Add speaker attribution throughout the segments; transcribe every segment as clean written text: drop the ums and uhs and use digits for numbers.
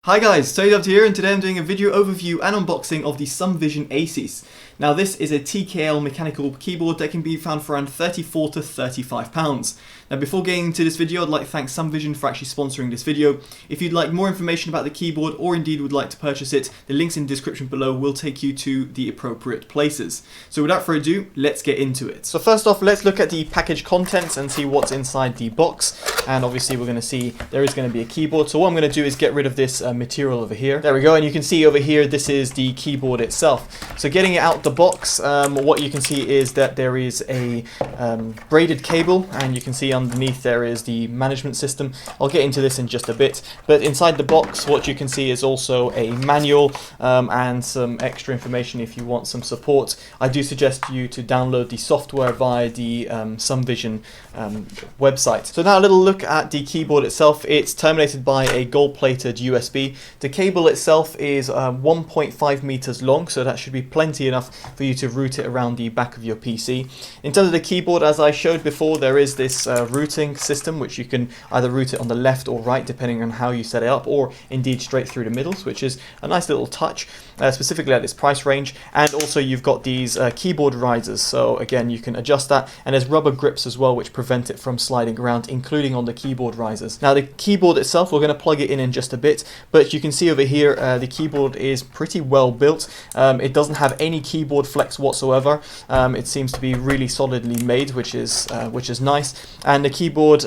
Speaker 1: Hi guys, Totallydubbed here, and today I'm doing a video overview and unboxing of the Sumvision Acies. Now this is a TKL mechanical keyboard that can be found for around £34 to £35. Now before getting into this video, I'd like to thank Sumvision for actually sponsoring this video. If you'd like more information about the keyboard or indeed would like to purchase it, the links in the description below will take you to the appropriate places. So without further ado, let's get into it. So first off, let's look at the package contents and see what's inside the box. And obviously we're going to see there is going to be a keyboard. So what I'm going to do is get rid of this material over here. There we go, and you can see over here this is the keyboard itself. So getting it out the box, what you can see is that there is a braided cable, and you can see underneath there is the management system. I'll get into this in just a bit, but inside the box what you can see is also a manual and some extra information if you want some support. I do suggest you to download the software via the Sumvision website. So now a little look at the keyboard itself. It's terminated by a gold-plated USB. The cable itself is 1.5 meters long, so that should be plenty enough for you to route it around the back of your PC. In terms of the keyboard, as I showed before, there is this routing system which you can either route it on the left or right depending on how you set it up, or indeed straight through the middle, which is a nice little touch, specifically at this price range. And also you've got these keyboard risers, so again you can adjust that, and there's rubber grips as well which prevent it from sliding around, including on the keyboard risers. Now the keyboard itself, we're going to plug it in just a bit, but you can see over here the keyboard is pretty well built. It doesn't have any keyboard flex whatsoever. It seems to be really solidly made, which is nice. And the keyboard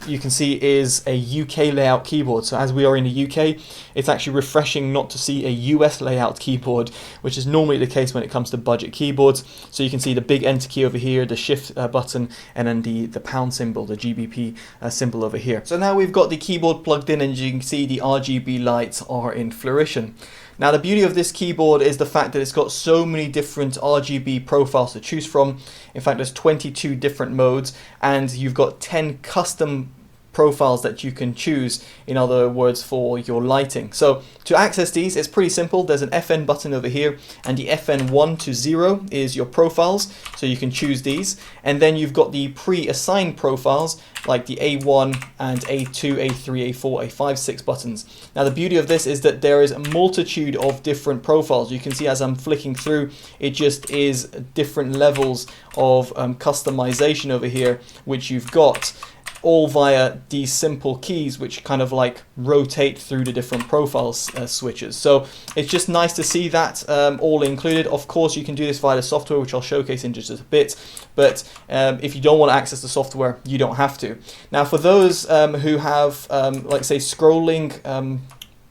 Speaker 1: you can see is a UK layout keyboard. So as we are in the UK, it's actually refreshing not to see a US layout keyboard, which is normally the case when it comes to budget keyboards. So you can see the big enter key over here, the shift button, and then the pound symbol, the GBP symbol over here. So now we've got the keyboard plugged in, and you can see the RGB lights are in flourish. Now the beauty of this keyboard is the fact that it's got so many different RGB profiles to choose from. In fact, there's 22 different modes, and you've got 10 custom profiles that you can choose, in other words, for your lighting. So to access these, it's pretty simple. There's an FN button over here, and the FN 1 to 0 is your profiles, so you can choose these. And then you've got the pre-assigned profiles like the A1 and A2, A3, A4, A5, 6 buttons. Now the beauty of this is that there is a multitude of different profiles. You can see as I'm flicking through, it just is different levels of customization over here, which you've got all via these simple keys which kind of like rotate through the different profiles switches. So it's just nice to see that all included. Of course you can do this via the software, which I'll showcase in just a bit, but if you don't want to access the software, you don't have to. Now for those who have like say scrolling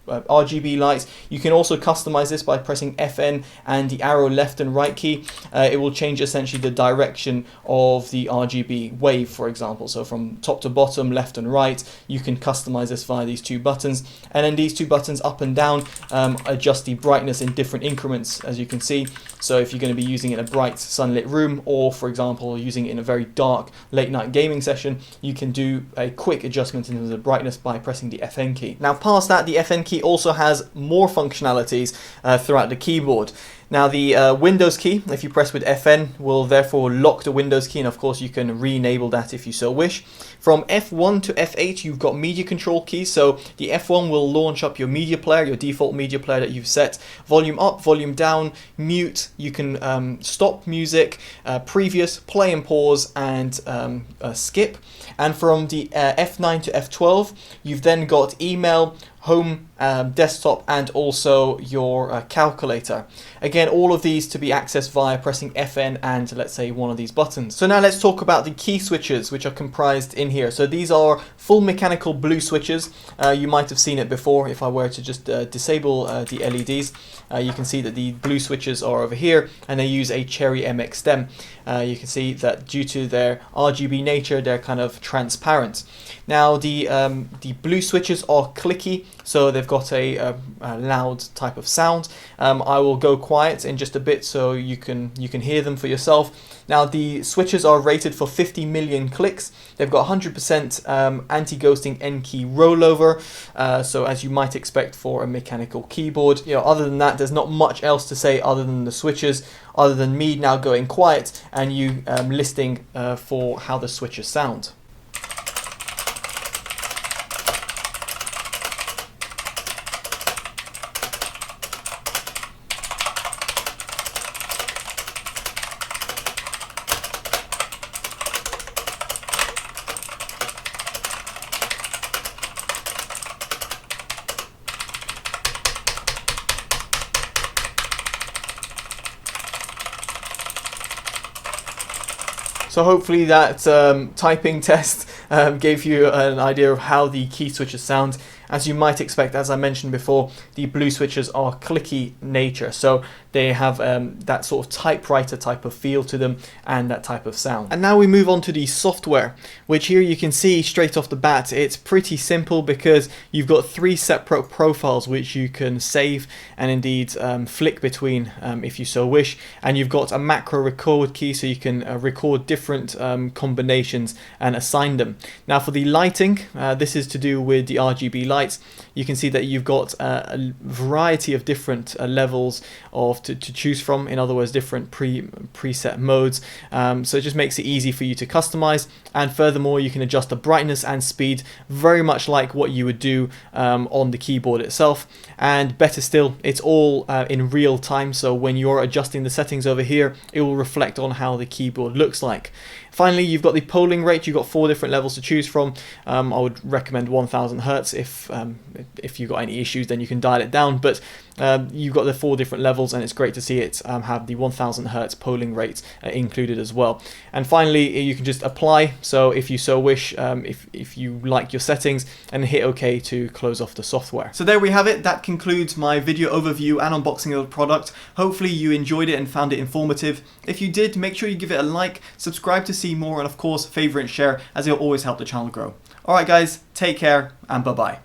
Speaker 1: RGB lights, you can also customize this by pressing FN and the arrow left and right key. It will change essentially the direction of the RGB wave, for example. So from top to bottom, left and right, you can customize this via these two buttons. And then these two buttons up and down adjust the brightness in different increments, as you can see. So if you're going to be using it in a bright sunlit room, or for example using it in a very dark late night gaming session, you can do a quick adjustment in terms of brightness by pressing the FN key. Now past that, the FN key also has more functionalities throughout the keyboard. Now the Windows key, if you press with FN, will therefore lock the Windows key, and of course you can re-enable that if you so wish. From F1 to F8 you've got media control keys, so the F1 will launch up your media player, your default media player that you've set. Volume up, volume down, mute, you can stop music, previous, play and pause, and skip. And from the F9 to F12 you've then got email, home, desktop, and also your calculator. Again, all of these to be accessed via pressing FN and let's say one of these buttons. So now let's talk about the key switches which are comprised in here. So these are full mechanical blue switches. You might have seen it before. If I were to just disable the LEDs, you can see that the blue switches are over here, and they use a Cherry MX stem. You can see that due to their RGB nature, they're kind of transparent. Now the blue switches are clicky, so they've got a loud type of sound. I will go quiet in just a bit so you can hear them for yourself. Now the switches are rated for 50 million clicks. They've got 100% anti-ghosting N key rollover, so as you might expect for a mechanical keyboard. You know, other than that, there's not much else to say other than the switches, other than me now going quiet and you listening for how the switches sound. So hopefully that typing test gave you an idea of how the key switches sound. As you might expect, as I mentioned before, the blue switches are clicky nature, so they have that sort of typewriter type of feel to them and that type of sound. And now we move on to the software, which here you can see straight off the bat, it's pretty simple because you've got 3 separate profiles which you can save and indeed flick between if you so wish, and you've got a macro record key so you can record different combinations and assign them. Now for the lighting, this is to do with the RGB lights. You can see that you've got a variety of different levels to choose from, in other words different preset modes, so it just makes it easy for you to customize, and furthermore you can adjust the brightness and speed very much like what you would do on the keyboard itself, and better still, it's all in real time, so when you're adjusting the settings over here it will reflect on how the keyboard looks like. Finally, you've got the polling rate. You've got 4 different levels to choose from. I would recommend 1000 Hertz. If you've got any issues, then you can dial it down. But you've got the 4 different levels, and it's great to see it have the 1000 Hertz polling rate included as well. And finally, you can just apply. So if you so wish, if you like your settings, and hit OK to close off the software. So there we have it. That concludes my video overview and unboxing of the product. Hopefully you enjoyed it and found it informative. If you did, make sure you give it a like, subscribe to see more, and of course favorite and share, as it'll always help the channel grow. Alright guys, take care and bye bye.